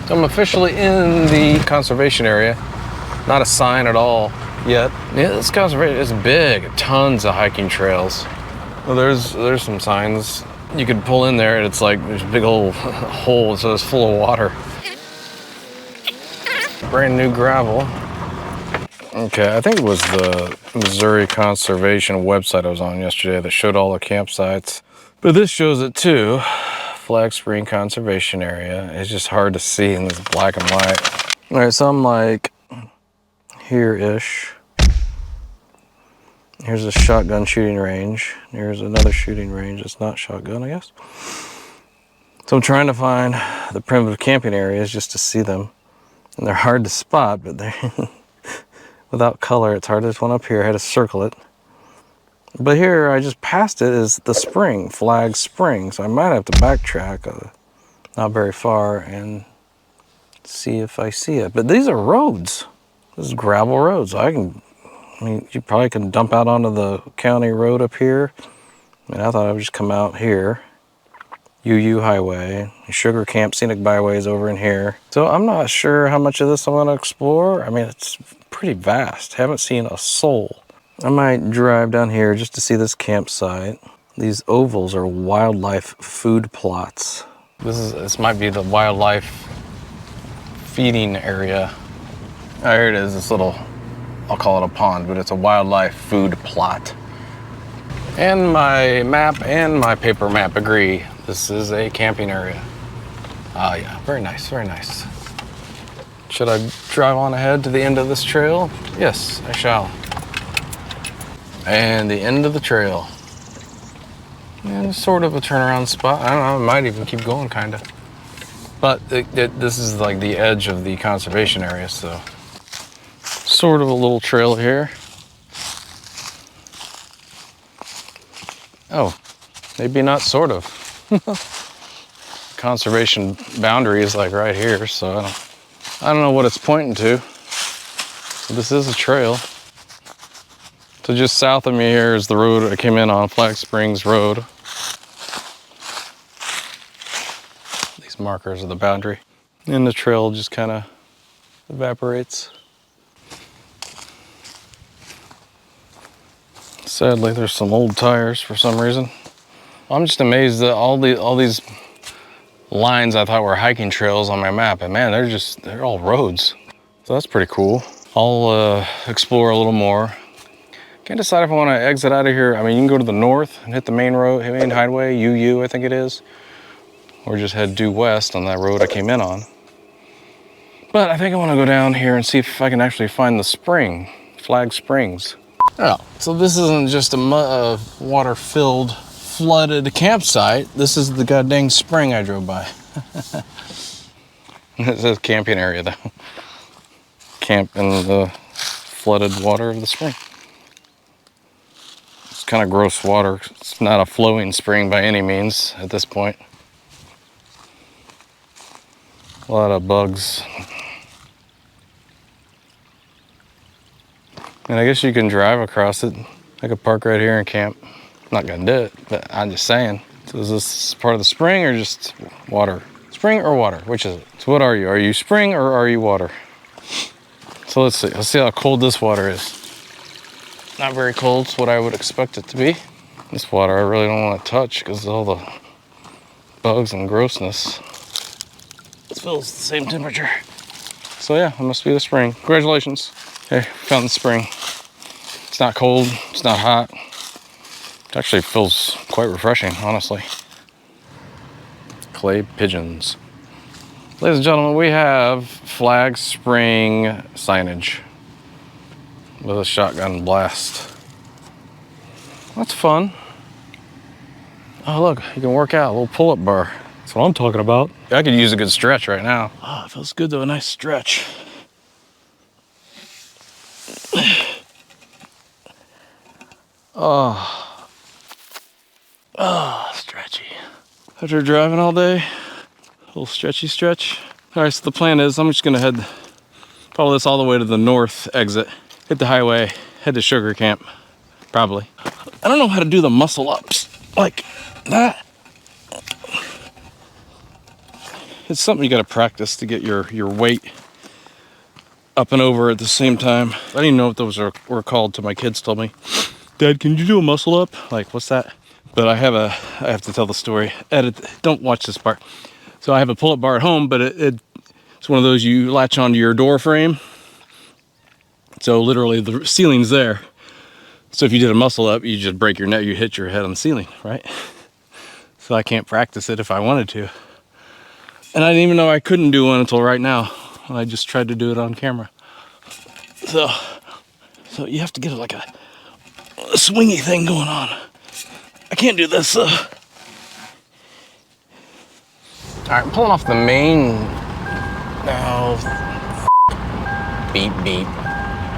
So I'm officially in the conservation area. Not a sign at all yet. Yeah, this conservation is big. Tons of hiking trails. Well, there's some signs. You could pull in there and it's like there's a big old hole, so it's full of water. Brand new gravel. Okay, I think it was the Missouri Conservation website I was on yesterday that showed all the campsites. But this shows it too. Flag Spring Conservation Area. It's just hard to see in this black and white. All right, so I'm like here-ish. Here's a shotgun shooting range. Here's another shooting range. It's not shotgun, I guess. So I'm trying to find the primitive camping areas just to see them. And they're hard to spot, but they're without color, it's hard. There's one up here. I had to circle it. But here, I just passed it, is the spring, Flag Spring. So I might have to backtrack not very far and see if I see it. But these are roads. This is gravel roads. I mean, you probably can dump out onto the county road up here. I mean, I thought I would just come out here. UU Highway, Sugar Camp Scenic Byway is over in here. So I'm not sure how much of this I'm gonna explore. I mean, it's pretty vast. Haven't seen a soul. I might drive down here just to see this campsite. These ovals are wildlife food plots. This might be the wildlife feeding area. Oh, here it is, this little, I'll call it a pond, but it's a wildlife food plot. And my map and my paper map agree. This is a camping area. Ah, yeah, very nice, very nice. Should I drive on ahead to the end of this trail? Yes, I shall. And the end of the trail. And sort of a turnaround spot. I don't know, I might even keep going, kind of. But this is like the edge of the conservation area, so. Sort of a little trail here. Oh, maybe not sort of. Conservation boundary is like right here, so I don't know what it's pointing to. So this is a trail. So just south of me here is the road I came in on, Flag Springs Road. These markers are the boundary. And the trail just kind of evaporates. Sadly, there's some old tires for some reason. I'm just amazed that all these lines I thought were hiking trails on my map, and man, they're all roads. So that's pretty cool. I'll explore a little more. Can't decide if I want to exit out of here. I mean, you can go to the north and hit the main road, main highway, UU, I think it is, or just head due west on that road I came in on. But I think I want to go down here and see if I can actually find the spring, Flag Springs. Oh, so this isn't just a water-filled, flooded campsite. This is the goddamn spring I drove by. It says camping area though. Camp in the flooded water of the spring. It's kind of gross water. It's not a flowing spring by any means at this point. A lot of bugs. And I guess you can drive across it. I could park right here and camp. I'm not gonna do it, but I'm just saying. So is this part of the spring or just water? Spring or water, which is it? So what are you? Are you spring or are you water? So let's see. Let's see how cold this water is. Not very cold, it's what I would expect it to be. This water I really don't want to touch because of all the bugs and grossness. It feels the same temperature. So yeah, it must be the spring. Congratulations. Okay, found the spring. It's not cold, it's not hot. It actually feels quite refreshing, honestly. Clay pigeons. Ladies and gentlemen, we have Flag Spring signage with a shotgun blast. That's fun. Oh look, you can work out, a little pull-up bar. That's what I'm talking about. I could use a good stretch right now. Oh, it feels good though, a nice stretch. Oh, stretchy. After driving all day, a little stretchy stretch. All right, so the plan is I'm just gonna follow this all the way to the north exit, hit the highway, head to Sugar Camp, probably. I don't know how to do the muscle ups like that. it's something you got to practice to get your weight up and over at the same time. I didn't even know what those were called till my kids told me, Dad, can you do a muscle up? Like, what's that? But I have to tell the story. Don't watch this part. So I have a pull-up bar at home, but it's one of those you latch onto your door frame. So literally the ceiling's there. So if you did a muscle up, you just break your neck, you hit your head on the ceiling, right? So I can't practice it if I wanted to. And I didn't even know I couldn't do one until right now. And I just tried to do it on camera. So you have to get like a swingy thing going on. I can't do this. All right, I'm pulling off the main now. Beep, beep.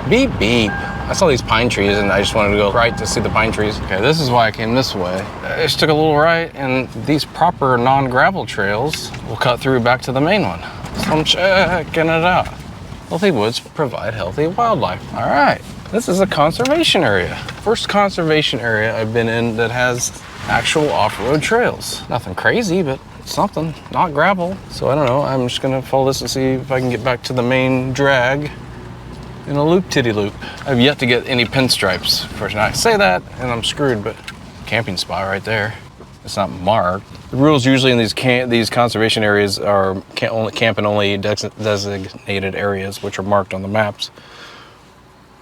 Beep, beep. I saw these pine trees and I just wanted to go right to see the pine trees. Okay, this is why I came this way. I just took a little right and these proper non-gravel trails will cut through back to the main one. So I'm checking it out. Healthy woods provide healthy wildlife. All right, this is a conservation area. First conservation area I've been in that has actual off-road trails. Nothing crazy, but something, not gravel. So I don't know, I'm just gonna follow this and see if I can get back to the main drag in a Looptittieloop. I've yet to get any pinstripes. Of course, now I say that and I'm screwed, but camping spot right there. It's not marked. The rules usually in these conservation areas are camp in only designated areas, which are marked on the maps.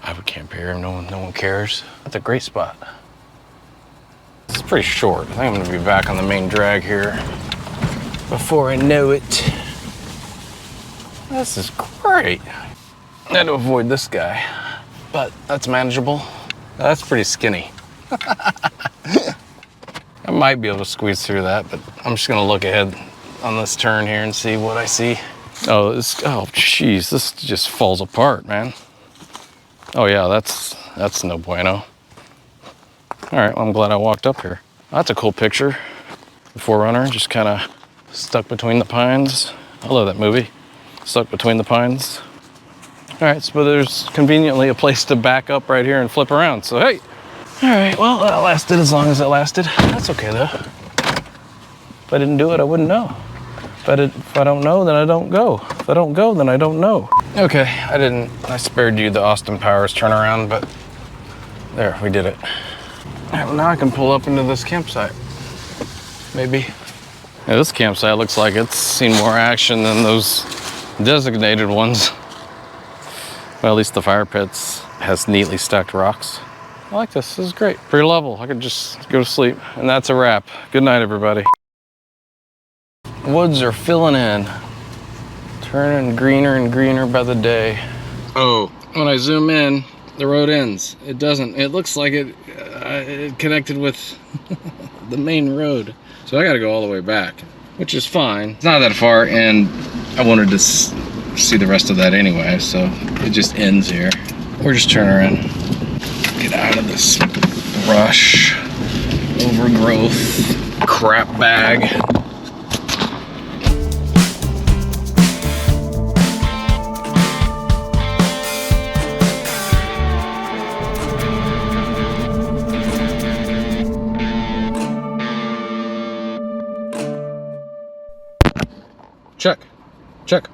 I would camp here, no one cares. That's a great spot. It's pretty short. I think I'm gonna be back on the main drag here before I know it. This is great. I had to avoid this guy, but that's manageable. That's pretty skinny. I might be able to squeeze through that, but I'm just gonna look ahead on this turn here and see what I see. Oh geez, this just falls apart, man. Oh yeah, that's no bueno. All right, well, I'm glad I walked up here. That's a cool picture. The Forerunner just kind of stuck between the pines. I love that movie. Stuck between the pines. All right, so there's conveniently a place to back up right here and flip around. So hey, all right, well, that lasted as long as it lasted. That's okay though. If I didn't do it, I wouldn't know. If I don't know, then I don't go. If I don't go, then I don't know. Okay, I spared you the Austin Powers turnaround, but there, we did it. All right, well, now I can pull up into this campsite, maybe. Yeah, this campsite looks like it's seen more action than those designated ones. Well, at least the fire pits has neatly stacked rocks. I like this. This is great. Pretty level. I could just go to sleep. And that's a wrap. Good night, everybody. Woods are filling in. Turning greener and greener by the day. Oh, when I zoom in, the road ends. It doesn't. It looks like it connected with the main road. So I got to go all the way back, which is fine. It's not that far, and I wanted to see the rest of that anyway, so it just ends here. We're just turning around, get out of this brush, overgrowth, crap bag. Check.